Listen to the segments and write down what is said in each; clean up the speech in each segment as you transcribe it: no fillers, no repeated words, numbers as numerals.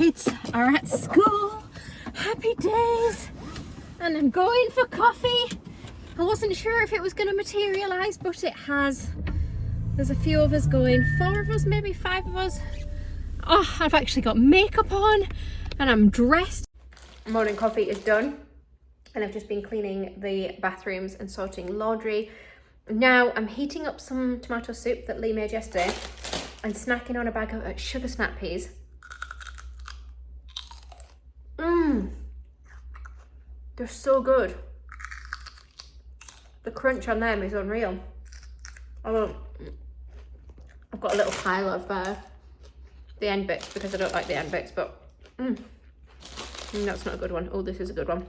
kids are at school. Happy days. And I'm going for coffee. I wasn't sure if it was going to materialise, but it has. There's a few of us going, 4 of us, maybe 5 of us. Oh, I've actually got makeup on and I'm dressed. Morning coffee is done and I've just been cleaning the bathrooms and sorting laundry. Now I'm heating up some tomato soup that Lee made yesterday and snacking on a bag of sugar snap peas. They're so good. The crunch on them is unreal. Although I've got a little pile of the end bits because I don't like the end bits, but that's not a good one. Oh, this is a good one.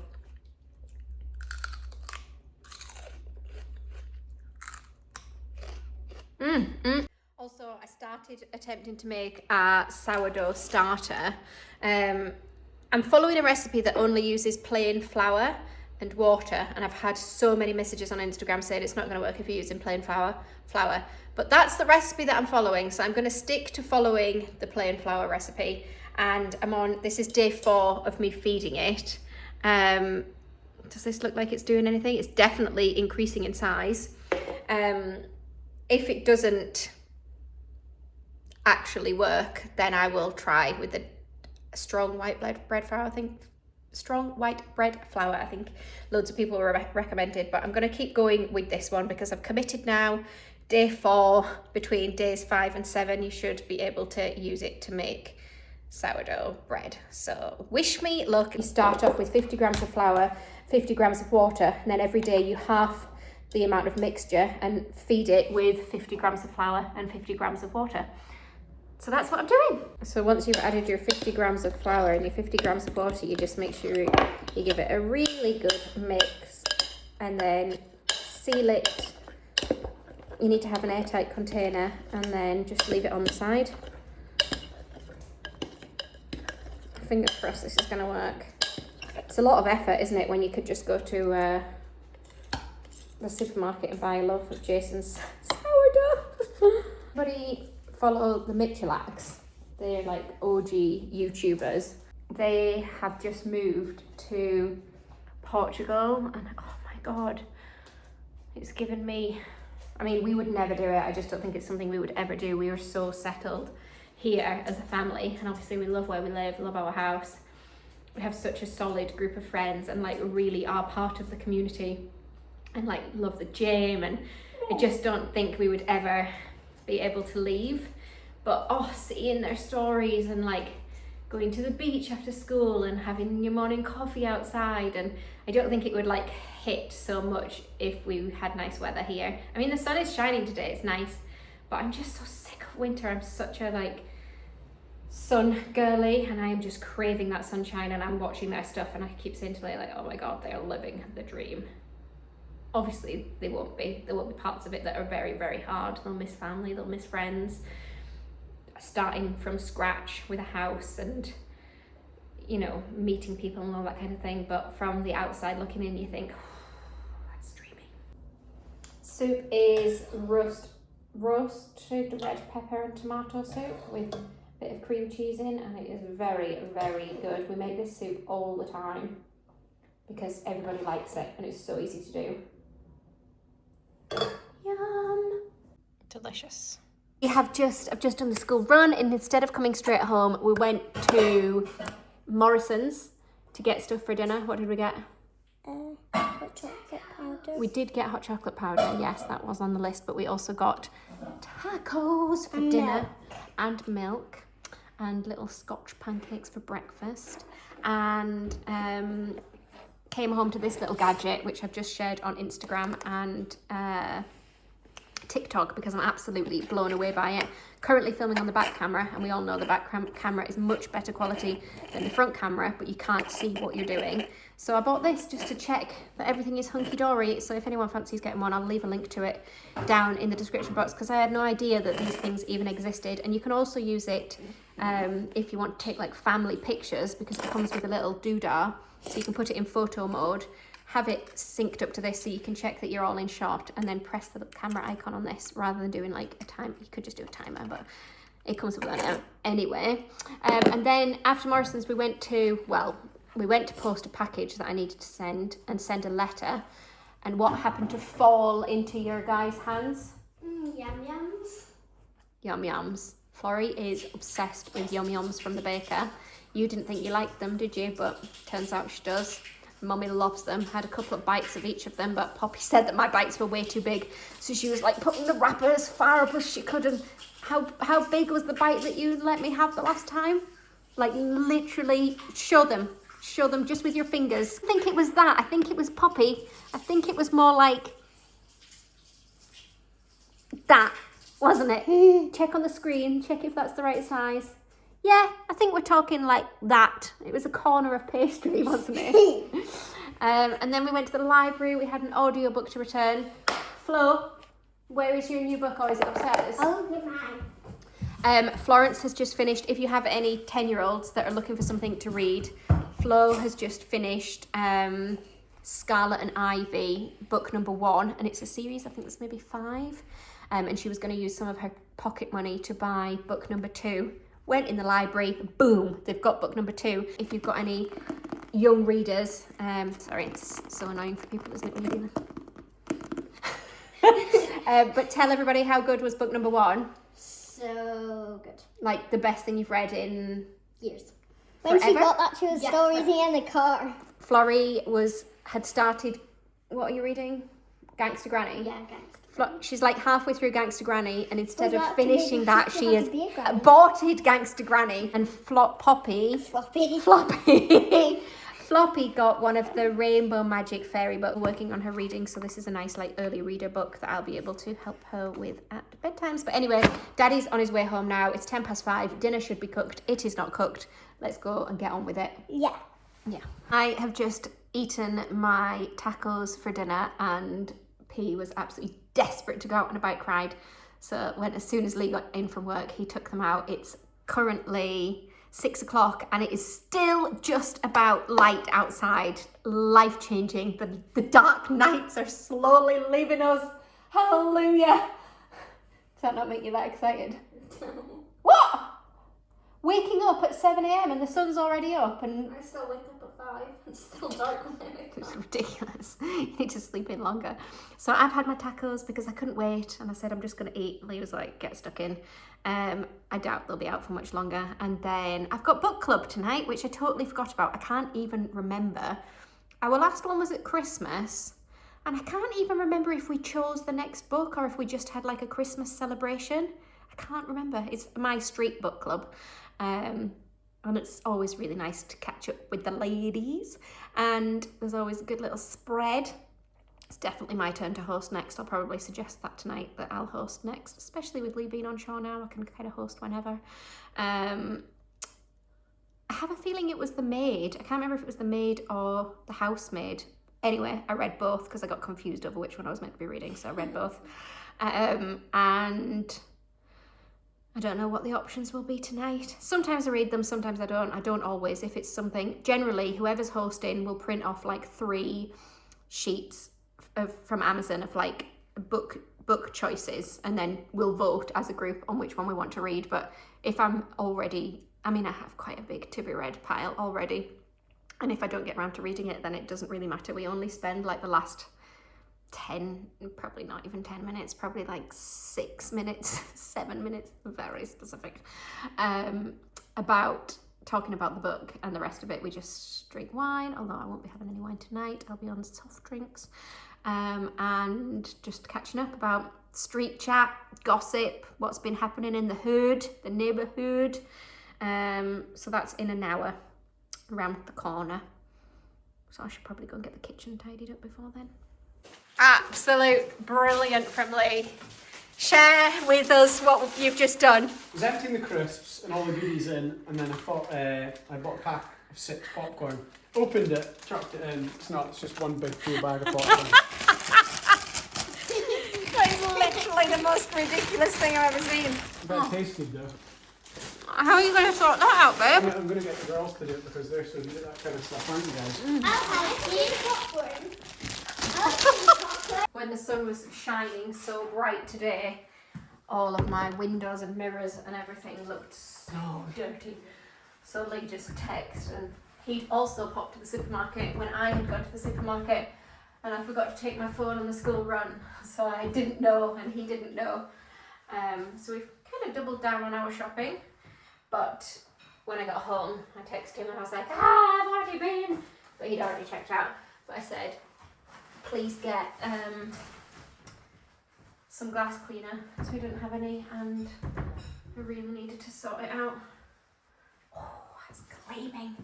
Also, I started attempting to make a sourdough starter. I'm following a recipe that only uses plain flour and water, and I've had so many messages on Instagram saying it's not going to work if you're using plain flour. But that's the recipe that I'm following, so I'm going to stick to following the plain flour recipe. And this is day 4 of me feeding it. Does this look like it's doing anything? It's definitely increasing in size. If it doesn't actually work, then I will try with the strong white bread flour, I think. Strong white bread flour, I think loads of people were recommended, but I'm going to keep going with this one because I've committed now. Day 4, between days 5 and 7, you should be able to use it to make sourdough bread. So wish me luck. You start off with 50 grams of flour, 50 grams of water, and then every day you halve the amount of mixture and feed it with 50 grams of flour and 50 grams of water. So that's what I'm doing. So once you've added your 50 grams of flour and your 50 grams of water, you just make sure you give it a really good mix and then seal it. You need to have an airtight container and then just leave it on the side. Fingers crossed this is going to work. It's a lot of effort, isn't it, when you could just go to the supermarket and buy a loaf of Jason's sourdough. Everybody follow the Michelaks. They're like OG YouTubers. They have just moved to Portugal and oh my god, it's given me, I mean, we would never do it. I just don't think it's something we would ever do. We are so settled here as a family, and obviously we love where we live, love our house. We have such a solid group of friends and like really are part of the community and like love the gym, and I just don't think we would ever be able to leave. But seeing their stories and like going to the beach after school and having your morning coffee outside, and I don't think it would like hit so much if we had nice weather here. I mean, the sun is shining today, it's nice, but I'm just so sick of winter. I'm such a like sun girly and I am just craving that sunshine, and I'm watching their stuff and I keep saying to Leigh like, oh my god, they are living the dream. Obviously there won't be parts of it that are very, very hard. They'll miss family, they'll miss friends, starting from scratch with a house and, you know, meeting people and all that kind of thing. But from the outside looking in, you think, oh, that's dreamy. Soup is roasted red pepper and tomato soup with a bit of cream cheese in, and it is very, very good. We make this soup all the time because everybody likes it and it's so easy to do. Yum. Delicious. I've just done the school run, and instead of coming straight home, we went to Morrison's to get stuff for dinner. What did we get? Hot chocolate powder. We did get hot chocolate powder, yes, that was on the list, but we also got tacos for dinner and milk and little Scotch pancakes for breakfast, and came home to this little gadget which I've just shared on Instagram and TikTok because I'm absolutely blown away by it. Currently filming on the back camera, and we all know the back camera is much better quality than the front camera, but you can't see what you're doing. So I bought this just to check that everything is hunky-dory. So if anyone fancies getting one, I'll leave a link to it down in the description box because I had no idea that these things even existed. And you can also use it if you want to take like family pictures, because it comes with a little doodah, so you can put it in photo mode, have it synced up to this so you can check that you're all in shot, and then press the camera icon on this rather than doing like a time. You could just do a timer, but It comes with that anyway. And then after Morrison's, we went to post a package that I needed to send a letter. And what happened to fall into your guys' hands? Yum yums. Yum yums. Florrie is obsessed with yum yums from the baker. You didn't think you liked them, did you? But turns out she does. Mummy loves them. Had a couple of bites of each of them, but Poppy said that my bites were way too big. So she was like putting the wrapper as far up as she could. And how big was the bite that you let me have the last time? Like literally show them just with your fingers. I think it was that. I think it was Poppy. I think it was more like that, wasn't it? Check on the screen. Check if that's the right size. Yeah, I think we're talking like that. It was a corner of pastry, wasn't it? And then we went to the library. We had an audiobook to return. Flo, where is your new book, or is it upstairs? Oh, good man. Florence has just finished. If you have any 10-year-olds that are looking for something to read, Flo has just finished Scarlet and Ivy, book number 1. And it's a series, I think there's maybe 5. And she was going to use some of her pocket money to buy book number 2. Went in the library, boom, they've got book number 2. If you've got any young readers, sorry, it's so annoying for people, isn't it, when you do that? But tell everybody how good was book number 1. So good. Like the best thing you've read in years. When forever? she got that, she was still reading in the car. Florrie had started, what are you reading? Gangster Granny? Yeah, Gangster. She's like halfway through Gangster Granny, and instead of that finishing that, she has be a granny. aborted Gangster Granny, and Floppy got one of the Rainbow Magic Fairy books, working on her reading, so this is a nice like early reader book that I'll be able to help her with at bedtimes. But anyway, Daddy's on his way home now. It's 5:10. Dinner should be cooked. It is not cooked. Let's go and get on with it. Yeah. I have just eaten my tacos for dinner, and P was absolutely desperate to go out on a bike ride. So as soon as Lee got in from work, he took them out. It's currently 6 o'clock and it is still just about light outside. Life-changing. The dark nights are slowly leaving us. Hallelujah. Does that not make you that excited? What? Waking up at 7 a.m. and the sun's already up, and I still wake up at 5. It's still dark when I wake up. it's ridiculous. You need to sleep in longer. So I've had my tacos because I couldn't wait, and I said I'm just going to eat. Lee was like, get stuck in. I doubt they'll be out for much longer. And then I've got book club tonight, which I totally forgot about. I can't even remember. Our last one was at Christmas, and I can't even remember if we chose the next book or if we just had like a Christmas celebration. I can't remember. It's my street book club. And it's always really nice to catch up with the ladies, and there's always a good little spread. It's definitely my turn to host next. I'll probably suggest that tonight, that I'll host next, especially with Lee being on shore now. I can kind of host whenever. I have a feeling it was the maid. I can't remember if it was the maid or the housemaid. Anyway, I read both because I got confused over which one I was meant to be reading, so I read both. And I don't know what the options will be tonight. Sometimes I read them, sometimes I don't. I don't always. If it's something, generally, whoever's hosting will print off like 3 sheets from Amazon of like book choices, and then we'll vote as a group on which one we want to read. But if I'm already, I have quite a big to be read pile already, and if I don't get around to reading it, then it doesn't really matter. We only spend like the last 10, probably not even 10 minutes, probably like 6 minutes, 7 minutes, very specific, about talking about the book, and the rest of it we just drink wine, although I won't be having any wine tonight. I'll be on soft drinks, and just catching up about street chat, gossip, what's been happening in the hood, the neighbourhood. So that's in an hour, around the corner, so I should probably go and get the kitchen tidied up before then. Absolute brilliant from Lee. Share with us what you've just done. I was emptying the crisps and all the goodies in, and then I thought I bought a pack of 6 popcorn. Opened it, chucked it in. It's not, it's just one big full bag of popcorn. That's literally the most ridiculous thing I've ever seen. But it tasted though. How are you going to sort that out, babe? I'm going to get the girls to do it because they're so good at that kind of stuff, aren't you guys? I'll have a popcorn. When the sun was shining so bright today, all of my windows and mirrors and everything looked so dirty. So Lee just texted, and he'd also popped to the supermarket when I had gone to the supermarket, and I forgot to take my phone on the school run, so I didn't know and he didn't know. So we've kind of doubled down on our shopping, but when I got home I texted him and I was like, I've already been, but he'd already checked out. But I said, please get some glass cleaner, so we didn't have any, and I really needed to sort it out. Oh, it's gleaming.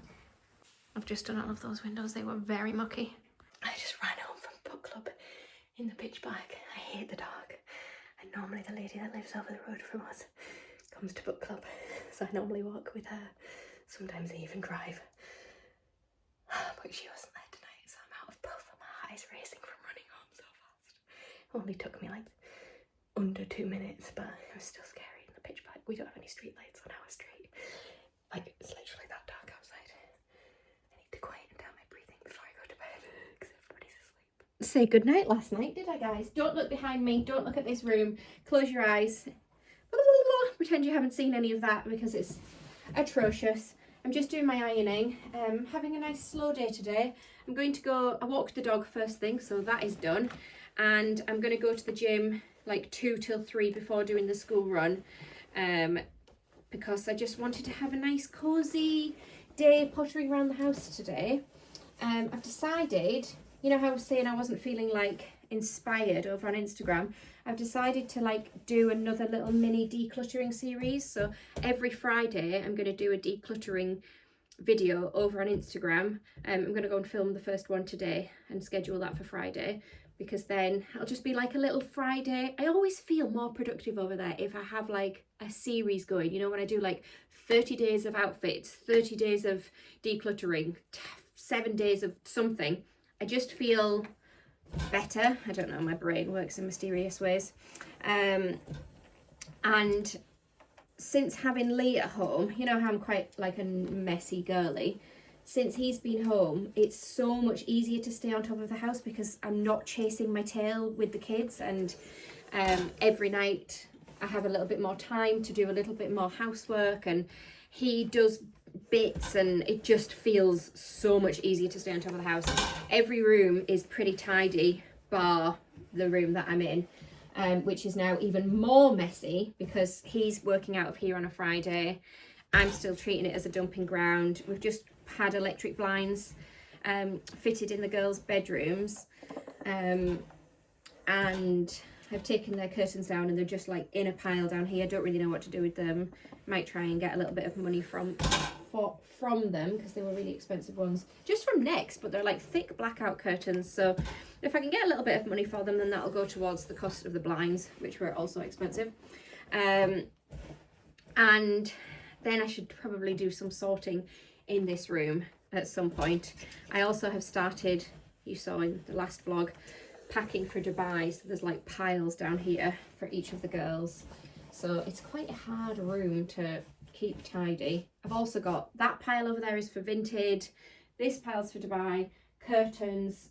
I've just done all of those windows, they were very mucky. I just ran home from book club in the pitch black. I hate the dark, and normally the lady that lives over the road from us comes to book club, so I normally walk with her. Sometimes I even drive, but she wasn't there tonight, so I'm out of puff and my eyes racing from running home so fast. It only took me like under 2 minutes, but it was still scary in the pitch black. We don't have any street lights on our street. Like, it's literally that dark outside. I need to quieten down my breathing before I go to bed because everybody's asleep. Say goodnight last night, did I, guys? Don't look behind me, don't look at this room, close your eyes. Pretend you haven't seen any of that because it's atrocious. I'm just doing my ironing, having a nice slow day today. I'm going to go, I walked the dog first thing, so that is done. And I'm going to go to the gym like 2 till 3 before doing the school run, because I just wanted to have a nice cozy day pottering around the house today. I've decided, you know how I was saying I wasn't feeling like inspired over on Instagram, I've decided to like do another little mini decluttering series. So every Friday I'm going to do a decluttering video over on Instagram. I'm going to go and film the first one today and schedule that for Friday, because then it'll just be like a little Friday. I always feel more productive over there if I have like a series going, you know, when I do like 30 days of outfits, 30 days of decluttering, 7 days of something. I just feel better. I don't know, my brain works in mysterious ways. And since having Lee at home, you know how I'm quite like a messy girly, since he's been home, it's so much easier to stay on top of the house because I'm not chasing my tail with the kids, and every night I have a little bit more time to do a little bit more housework, and he does bits, and it just feels so much easier to stay on top of the house. Every room is pretty tidy bar the room that I'm in, which is now even more messy because he's working out of here on a Friday. I'm still treating it as a dumping ground. We've just had electric blinds fitted in the girls' bedrooms, and I've taken their curtains down and they're just like in a pile down here. I don't really know what to do with them. Might try and get a little bit of money from them because they were really expensive ones just from Next, but they're like thick blackout curtains, so if I can get a little bit of money for them, then that'll go towards the cost of the blinds, which were also expensive. And then I should probably do some sorting in this room at some point. I also have started, you saw in the last vlog, packing for Dubai, so there's like piles down here for each of the girls, so it's quite a hard room to keep tidy. I've also got that pile over there is for Vinted, this pile's for Dubai, curtains,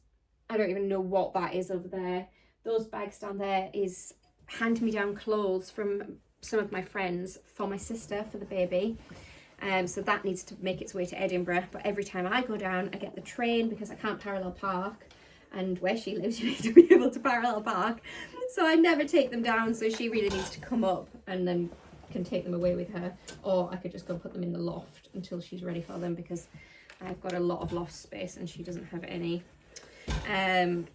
I don't even know what that is over there. Those bags down there is hand-me-down clothes from some of my friends for my sister for the baby. So that needs to make its way to Edinburgh, but every time I go down I get the train because I can't parallel park, and where she lives you need to be able to parallel park, so I never take them down, so she really needs to come up and then can take them away with her, or I could just go put them in the loft until she's ready for them because I've got a lot of loft space and she doesn't have any. And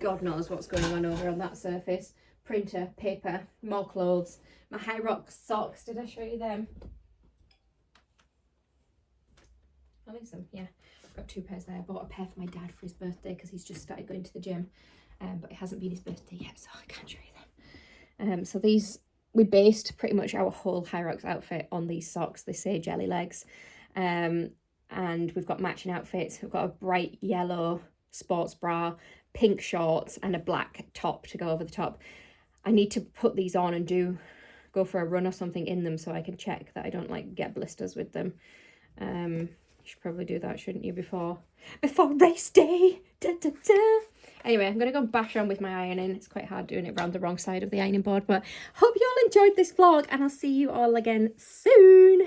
God knows what's going on over on that surface. Printer, paper, more clothes, my High Rock socks, did I show you them? I think so, yeah. I've got 2 pairs there. I bought a pair for my dad for his birthday because he's just started going to the gym, but it hasn't been his birthday yet, so I can't show you them. So these, we based pretty much our whole High Rocks outfit on these socks. They say jelly legs, and we've got matching outfits. We've got a bright yellow sports bra, pink shorts, and a black top to go over the top. I need to put these on and go for a run or something in them so I can check that I don't like get blisters with them. You should probably do that, shouldn't you, before race day? Da, da, da. Anyway, I'm going to go and bash on with my ironing. It's quite hard doing it around the wrong side of the ironing board, but hope you all enjoyed this vlog, and I'll see you all again soon.